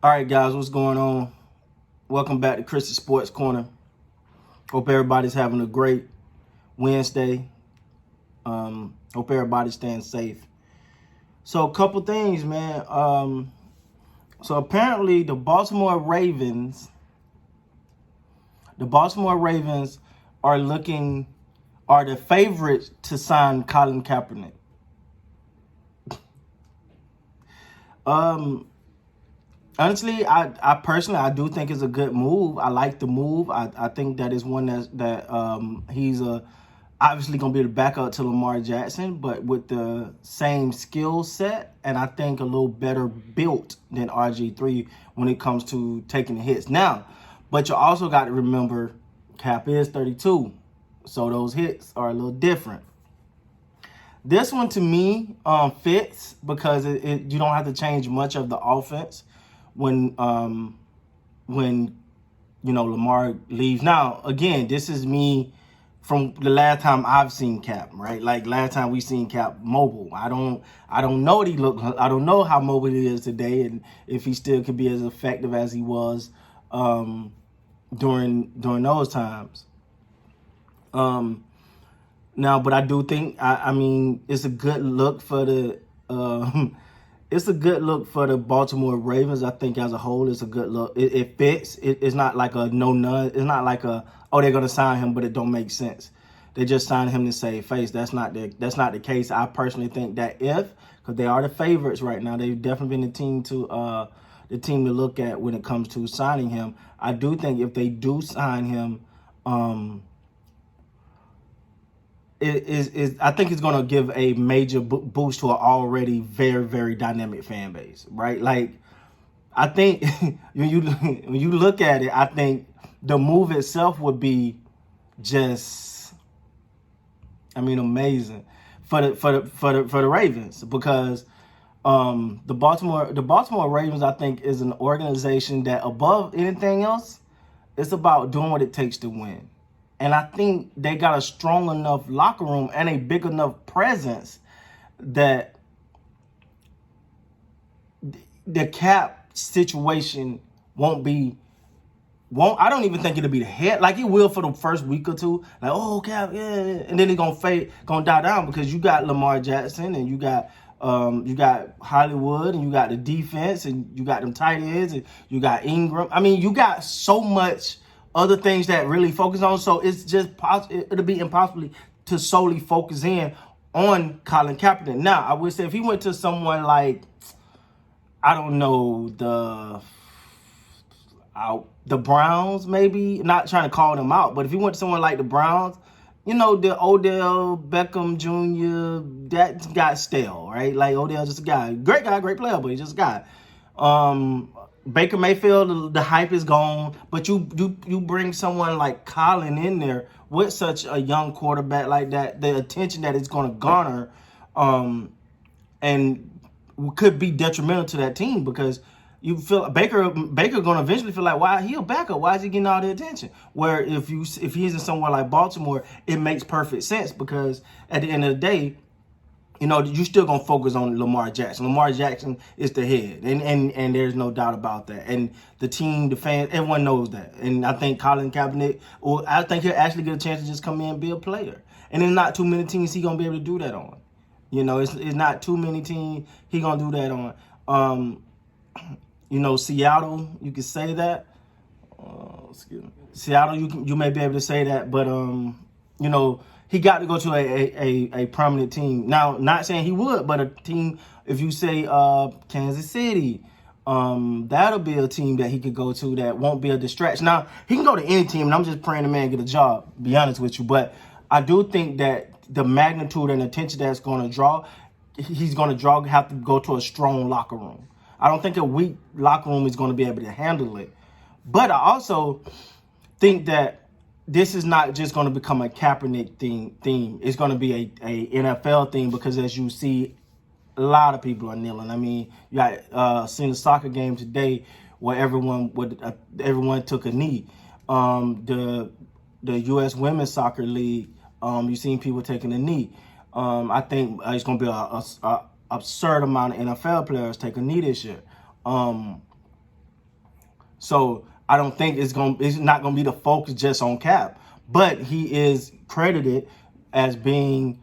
All right, guys, what's going on? Welcome back to Chris's Sports Corner. Hope everybody's having a great Wednesday. Hope everybody's staying safe. So, a couple things, man. So apparently, the Baltimore Ravens are the favorites to sign Colin Kaepernick. Um, Honestly, I personally I do think it's a good move. I like the move. I think that is one that he's obviously gonna be the backup to Lamar Jackson, but with the same skill set and I think a little better built than RG3 when it comes to taking the hits. Now, but you also got to remember Cap is 32, so those hits are a little different. This one to me fits because you don't have to change much of the offense when Lamar leaves. Now, again, this is me from the last time I've seen Cap, right? Like last time we seen Cap mobile. I don't know what he look. I don't know how mobile he is today, and if he still could be as effective as he was during those times. Now, but I do think I mean it's a good look for the it's a good look for the Baltimore Ravens. I think as a whole, it's a good look. It fits. It's not like a no none. It's not like they're gonna sign him, but it don't make sense. They just signed him to save face. That's not the case. I personally think that because they are the favorites right now, they've definitely been the team to look at when it comes to signing him. I do think if they do sign him, I think it's going to give a major boost to an already very, very dynamic fan base, right? Like, I think when you look at it, I think the move itself would be just, I mean, amazing for the Ravens because the Baltimore Ravens, I think, is an organization that above anything else, it's about doing what it takes to win. And I think they got a strong enough locker room and a big enough presence that the Cap situation won't. I don't even think it'll be the head. Like it will for the first week or two. Like, oh Cap, yeah. And then it's gonna die down because you got Lamar Jackson and you got Hollywood and you got the defense and you got them tight ends and you got Ingram. I mean, you got so much other things that really focus on. So it's just it'll be impossible to solely focus in on Colin Kaepernick. Now, I would say if he went to someone like, I don't know, the Browns, maybe, not trying to call them out, but if he went to someone like the Browns, the Odell Beckham Jr., that got stale, right? Like Odell's just a guy, great player, but he's just a guy. Baker Mayfield, the hype is gone, but you bring someone like Colin in there with such a young quarterback like that, the attention that it's going to garner, and could be detrimental to that team because you feel Baker going to eventually feel like, why he a backup? Why is he getting all the attention? Where if he's in somewhere like Baltimore, it makes perfect sense because at the end of the day, you still gonna focus on Lamar Jackson. Lamar Jackson is the head, and there's no doubt about that. And the team, the fans, everyone knows that. And I think Colin Kaepernick, or I think he'll actually get a chance to just come in and be a player. And there's not too many teams he gonna be able to do that on. It's not too many teams he gonna do that on. Seattle, you can say that. Excuse me. Seattle, you may be able to say that, but he got to go to a prominent team. Now, not saying he would, but a team, if you say Kansas City, that'll be a team that he could go to that won't be a distraction. Now, he can go to any team, and I'm just praying the man get a job, be honest with you. But I do think that the magnitude and attention that's going to draw, have to go to a strong locker room. I don't think a weak locker room is going to be able to handle it. But I also think that this is not just going to become a Kaepernick theme. It's going to be a NFL thing because as you see, a lot of people are kneeling. I mean, you got seen a soccer game today where everyone took a knee. The U.S. Women's Soccer League, you've seen people taking a knee. I think it's going to be a absurd amount of NFL players take a knee this year. So I don't think it's not gonna be the focus just on Cap, but he is credited as being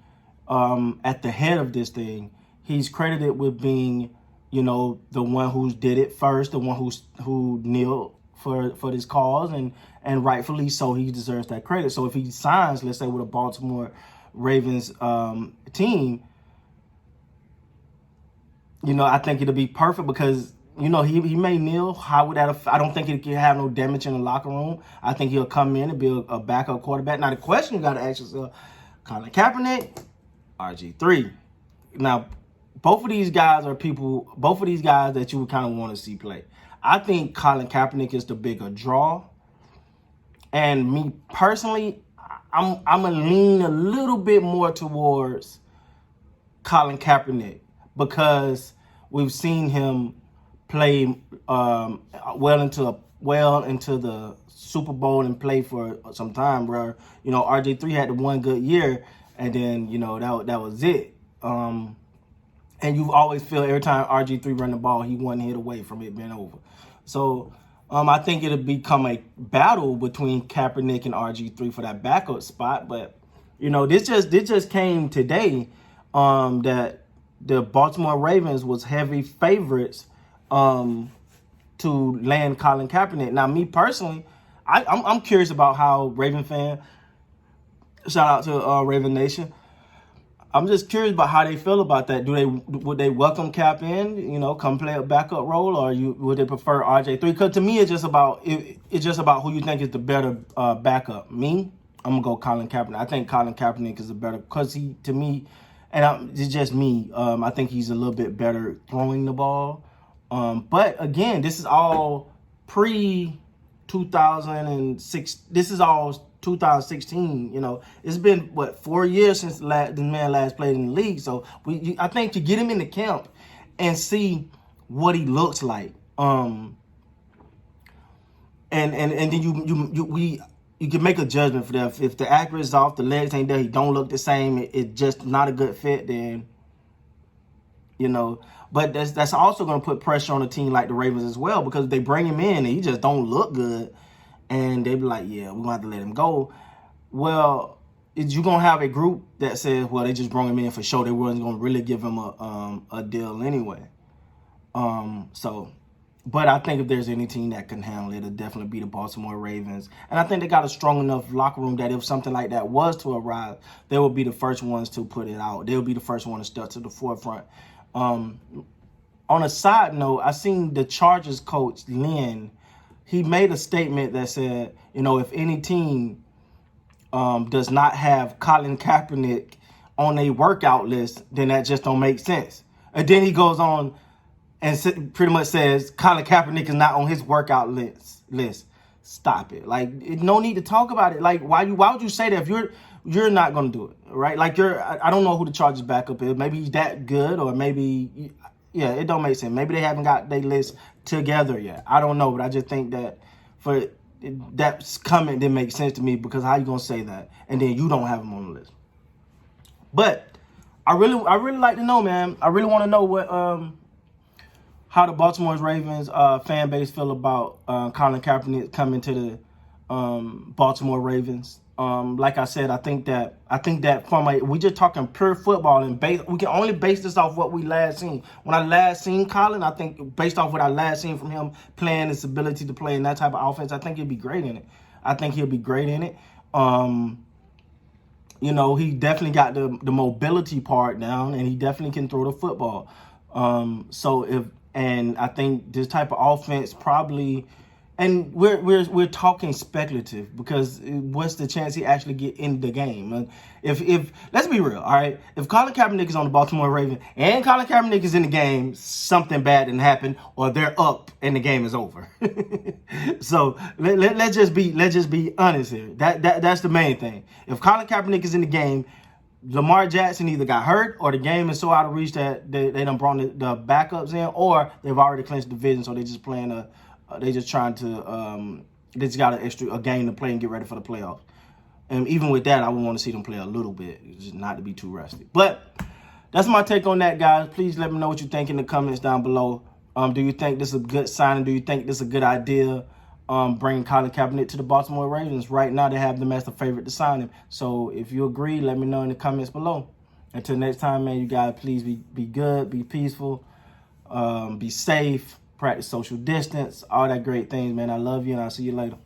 at the head of this thing. He's credited with being, you know, the one who did it first, the one who kneeled for this cause, and rightfully so, he deserves that credit. So if he signs, let's say, with a Baltimore Ravens team, you know, I think it'll be perfect because, you know, he may kneel. How would that affect? I don't think it can have no damage in the locker room. I think he'll come in and be a backup quarterback. Now, the question you got to ask yourself, Colin Kaepernick, RG3. Now, both of these guys that you would kind of want to see play. I think Colin Kaepernick is the bigger draw. And me personally, I'm going to lean a little bit more towards Colin Kaepernick because we've seen him play well into the Super Bowl and play for some time, bro. You know, RJ3 had the one good year, and then, you know, that was it. And you always feel every time RG3 run the ball, he one hit away from it being over. So I think it'll become a battle between Kaepernick and RG3 for that backup spot. But, you know, this just came today that the Baltimore Ravens was heavy favorites to land Colin Kaepernick. Now, me personally, I'm curious about how Raven fan, shout out to Raven Nation, I'm just curious about how they feel about that. Would they welcome Cap in, you know, come play a backup role, or would they prefer RJ3? Because to me, it's just about who you think is the better backup. Me, I'm gonna go Colin Kaepernick. I think Colin Kaepernick is a better, because he, to me, and it's just me. I think he's a little bit better throwing the ball. But again, this is all pre 2006. This is all 2016, you know, it's been 4 years since the man last played in the league. So I think to get him in the camp and see what he looks like, and then you can make a judgment for that. If the accuracy is off, the legs ain't there, he don't look the same, it's just not a good fit, then, you know. But that's also going to put pressure on a team like the Ravens as well, because they bring him in and he just don't look good. And they be like, yeah, we're going to have to let him go. Well, you're going to have a group that says, well, they just brought him in for sure. They wasn't going to really give him a deal anyway. But I think if there's any team that can handle it, it'll definitely be the Baltimore Ravens. And I think they got a strong enough locker room that if something like that was to arise, they will be the first ones to put it out. They'll be the first one to step to the forefront. On a side note, I seen the Chargers coach, Lynn. He made a statement that said, you know, if any team does not have Colin Kaepernick on a workout list, then that just don't make sense. And then he goes on and pretty much says Colin Kaepernick is not on his workout list. Stop it. Like, no need to talk about it. Like, why would you say that if you're not going to do it, right? Like, I don't know who the Chargers backup is. Maybe he's that good, or maybe, yeah, it don't make sense. Maybe they haven't got their list together yet. I don't know, but I just think that for that comment didn't make sense to me, because how you gonna say that and then you don't have him on the list? But I really like to know, man. I really want to know what how the Baltimore Ravens fan base feel about Colin Kaepernick coming to the Baltimore Ravens. Like I said, I think that we just talking pure football, and we can only base this off what we last seen. When I last seen Colin, I think based off what I last seen from him playing, his ability to play in that type of offense, I think he'll be great in it. You know, he definitely got the mobility part down, and he definitely can throw the football. And I think this type of offense probably. And we're talking speculative, because what's the chance he actually get in the game? And if let's be real, all right? If Colin Kaepernick is on the Baltimore Ravens and Colin Kaepernick is in the game, something bad didn't happen, or they're up and the game is over. So let's just be honest here. That's the main thing. If Colin Kaepernick is in the game, Lamar Jackson either got hurt, or the game is so out of reach that they done brought the backups in, or they've already clinched the division, so they're just playing they just trying to they just got a game to play and get ready for the playoffs. And even with that, I would want to see them play a little bit, just not to be too rusty. But that's my take on that, guys. Please let me know what you think in the comments down below. Do you think this is a good signing? Do you think this is a good idea? bringing Colin Kapernick to the Baltimore Ravens. Right now, they have them as the favorite to sign him. So if you agree, let me know in the comments below. Until next time, man, you guys please be good, be peaceful, be safe, practice social distance, all that great things, man. I love you, and I'll see you later.